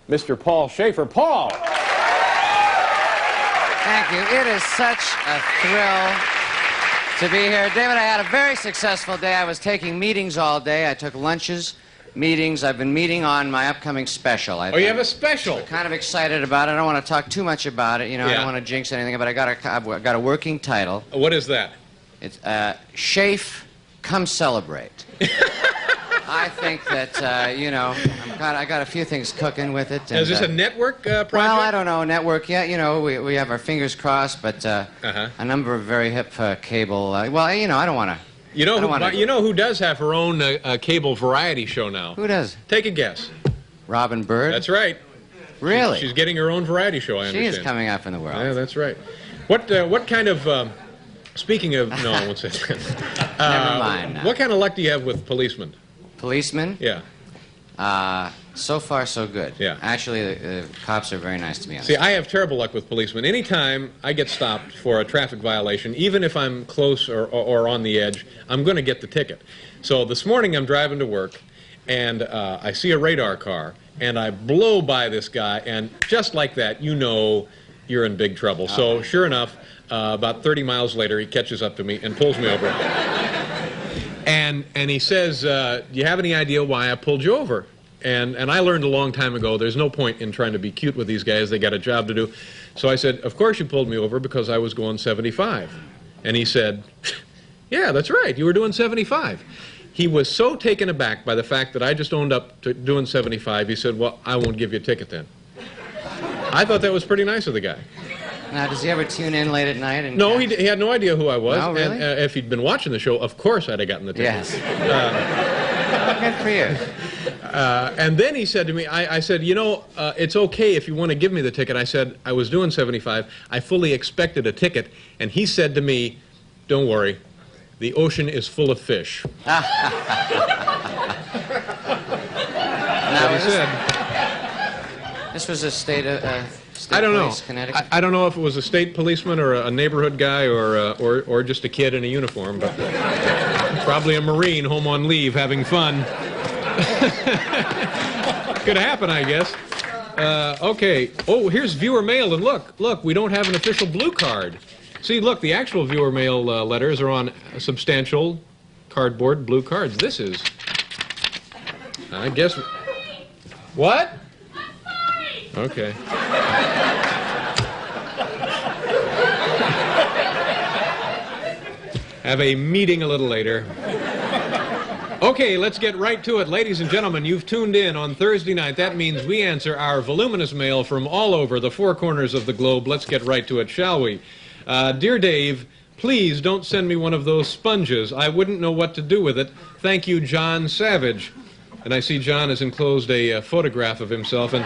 Mr. Paul Schaefer. Paul! Thank you. It is such a thrill to be here. David, I had a very successful day. I was taking meetings all day. I took lunches, meetings. I've been meeting on my upcoming special. Oh, you have a special? I'm kind of excited about it. I don't want to talk too much about it. You know, I don't want to jinx anything, but I've got a working title. What is that? It's Schaefer, Come Celebrate. I think that, you know, I got a few things cooking with it. And, is this a network project? Well, I don't know, network yet. You know, we have our fingers crossed, but a number of very hip cable. Well, you know, I don't want to. You know who does have her own cable variety show now? Who does? Take a guess. Robin Bird? That's right. Really? She's getting her own variety show, I understand. She is coming up in the world. Yeah, that's right. What kind of... speaking of... No, I won't say that. Never mind now. What kind of luck do you have with policemen? Policemen? Yeah. So far, so good. Yeah. Actually, the cops are very nice to me. See, I have terrible luck with policemen. Anytime I get stopped for a traffic violation, even if I'm close or on the edge, I'm going to get the ticket. So this morning I'm driving to work, and I see a radar car, and I blow by this guy, and just like that, you know you're in big trouble. So sure enough, about 30 miles later, he catches up to me and pulls me over. And he says, do you have any idea why I pulled you over? And I learned a long time ago there's no point in trying to be cute with these guys. They got a job to do. So I said, of course you pulled me over because I was going 75. And he said, yeah, that's right, you were doing 75. He was so taken aback by the fact that I just owned up to doing 75, he said, well, I won't give you a ticket then. I thought that was pretty nice of the guy. Now, does he ever tune in late at night? And no, he had no idea who I was. No, really? And if he'd been watching the show, of course I'd have gotten the ticket. Yes. Good for you. And then he said to me, I said, you know, it's okay if you want to give me the ticket. I said, I was doing 75. I fully expected a ticket. And he said to me, don't worry, the ocean is full of fish. Now, he said. This was a state I don't know. Connecticut. I don't know if it was a state policeman or a neighborhood guy or just a kid in a uniform, but probably a Marine home on leave having fun. Could happen, I guess. Okay. Oh, here's viewer mail, and look, we don't have an official blue card. See, look, the actual viewer mail letters are on substantial cardboard blue cards. This is, I guess, what? Okay. Have a meeting a little later. Okay, let's get right to it. Ladies and gentlemen, you've tuned in on Thursday night. That means we answer our voluminous mail from all over the four corners of the globe. Let's get right to it, shall we? Dear Dave, please don't send me one of those sponges. I wouldn't know what to do with it. Thank you, John Savage. And I see John has enclosed a photograph of himself, and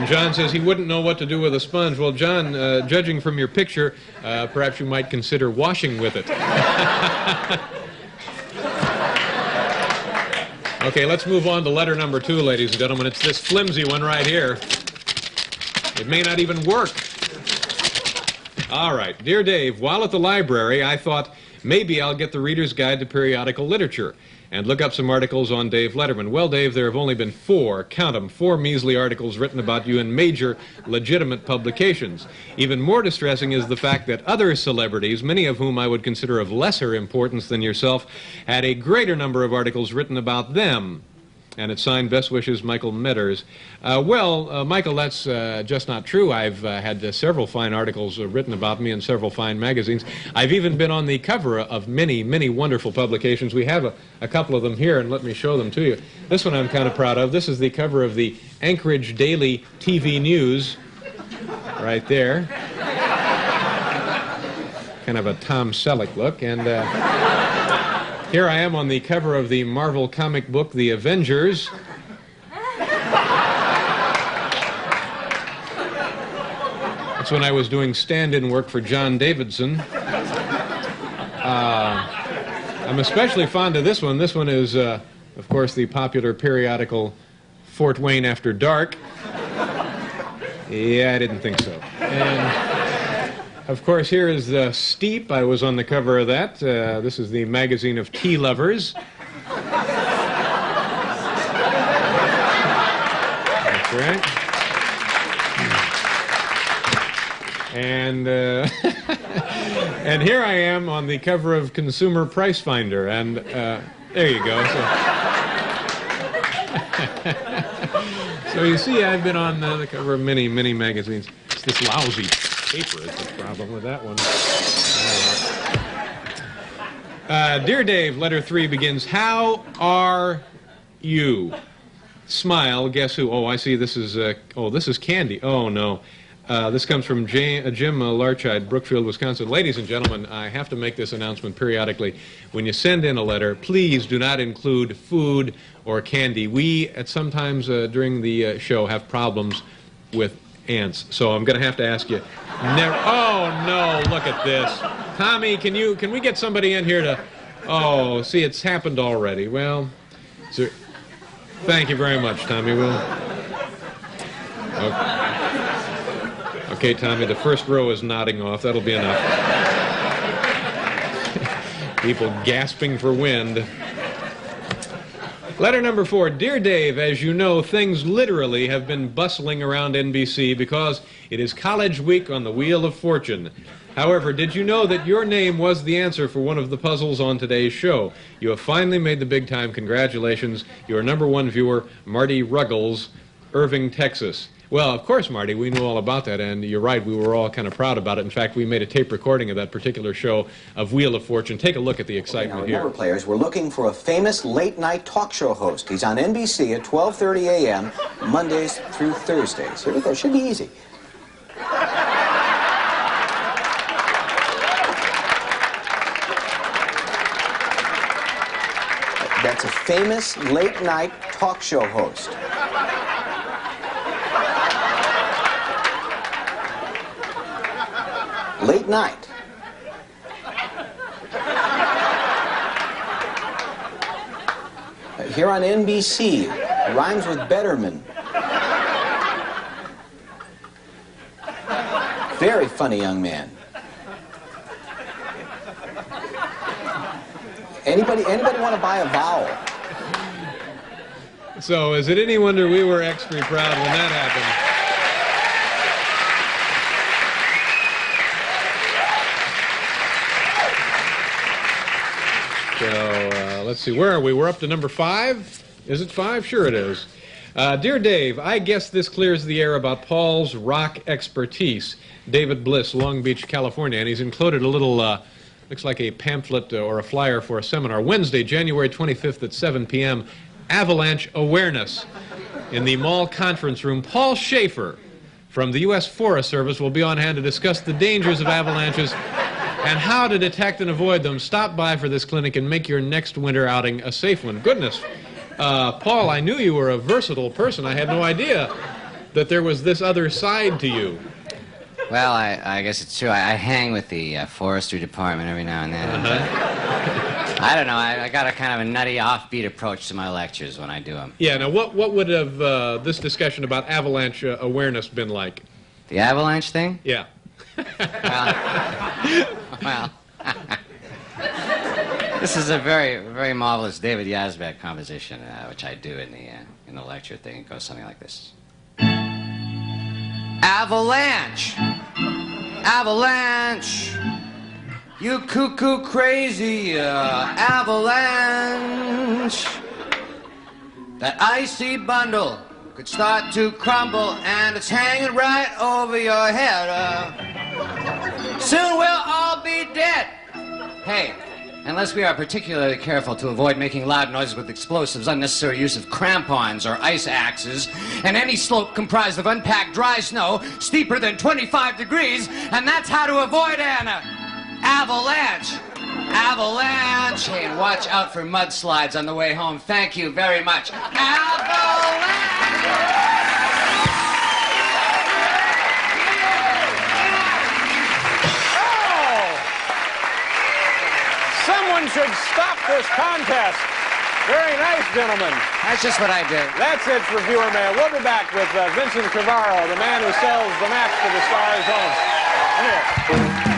John says he wouldn't know what to do with a sponge. Well, John, judging from your picture, perhaps you might consider washing with it. Okay, let's move on to letter number 2, ladies and gentlemen. It's this flimsy one right here. It may not even work. All right. Dear Dave, while at the library, I thought maybe I'll get the Reader's Guide to Periodical Literature and look up some articles on Dave Letterman. Well, Dave, there have only been 4, count them, 4 measly articles written about you in major, legitimate publications. Even more distressing is the fact that other celebrities, many of whom I would consider of lesser importance than yourself, had a greater number of articles written about them. And it's signed, Best Wishes, Michael Medders. Michael, that's just not true. I've had several fine articles written about me in several fine magazines. I've even been on the cover of many, many wonderful publications. We have a couple of them here, and let me show them to you. This one I'm kind of proud of. This is the cover of the Anchorage Daily TV News, right there. Kind of a Tom Selleck look, and here I am on the cover of the Marvel comic book, The Avengers. That's when I was doing stand-in work for John Davidson. I'm especially fond of this one. This one is, of course, the popular periodical Fort Wayne After Dark. Yeah, I didn't think so. And of course, here is the Steep. I was on the cover of that. This is the magazine of tea lovers. right? And and here I am on the cover of Consumer Price Finder, and there you go. So you see, I've been on the cover of many, many magazines. It's this lousy paper is the problem with that one. Dear Dave, letter 3 begins, how are you? Smile, guess who? Oh, I see, this is, this is Candy. Oh, no. This comes from Jim Larchide, Brookfield, Wisconsin. Ladies and gentlemen, I have to make this announcement periodically. When you send in a letter, please do not include food or candy. We, at sometimes during the show, have problems with ants. So I'm going to have to ask you. Oh, no, look at this. Tommy, can we get somebody in here to... Oh, see, it's happened already. Well, thank you very much, Tommy. Okay, Tommy, the first row is nodding off. That'll be enough. People gasping for wind. Letter number 4. Dear Dave, as you know, things literally have been bustling around NBC because it is college week on the Wheel of Fortune. However, did you know that your name was the answer for one of the puzzles on today's show? You have finally made the big time. Congratulations. Your #1 viewer, Marty Ruggles, Irving, Texas. Well, of course, Marty, we knew all about that, and you're right, we were all kind of proud about it. In fact, we made a tape recording of that particular show of Wheel of Fortune. Take a look at the excitement here. Remember, players, we're looking for a famous late-night talk show host. He's on NBC at 12:30 a.m., Mondays through Thursdays. Here we go. Should be easy. That's a famous late-night talk show host. Late night. Here on NBC, rhymes with Betterman. Very funny young man. Anybody want to buy a vowel? So, is it any wonder we were extra proud when that happened? So, let's see, where are we? We're up to number 5? Is it 5? Sure it is. Dear Dave, I guess this clears the air about Paul's rock expertise. David Bliss, Long Beach, California, and he's included a little, looks like a pamphlet or a flyer for a seminar. Wednesday, January 25th at 7 p.m., Avalanche Awareness. In the mall conference room, Paul Schaefer from the U.S. Forest Service will be on hand to discuss the dangers of avalanches and how to detect and avoid them. Stop by for this clinic and make your next winter outing a safe one. Goodness. Paul, I knew you were a versatile person. I had no idea that there was this other side to you. Well, I guess it's true. I hang with the forestry department every now and then. I don't know. I got a kind of a nutty, offbeat approach to my lectures when I do them. Yeah, now what would have this discussion about avalanche awareness been like? The avalanche thing? Yeah. Well, this is a very, very marvelous David Yazbek composition, which I do in the lecture thing. It goes something like this. Avalanche, avalanche, you cuckoo crazy avalanche. That icy bundle could start to crumble and it's hanging right over your head. Soon we'll all be dead. Hey, unless we are particularly careful to avoid making loud noises with explosives, unnecessary use of crampons or ice axes, and any slope comprised of unpacked dry snow steeper than 25 degrees, and that's how to avoid an avalanche. Avalanche. Hey, and watch out for mudslides on the way home. Thank you very much. Avalanche! Someone should stop this contest. Very nice, gentlemen. That's just what I do. That's it for Viewer Mail. We'll be back with Vincent Cravaro, the man who sells the maps to the stars home. Come here.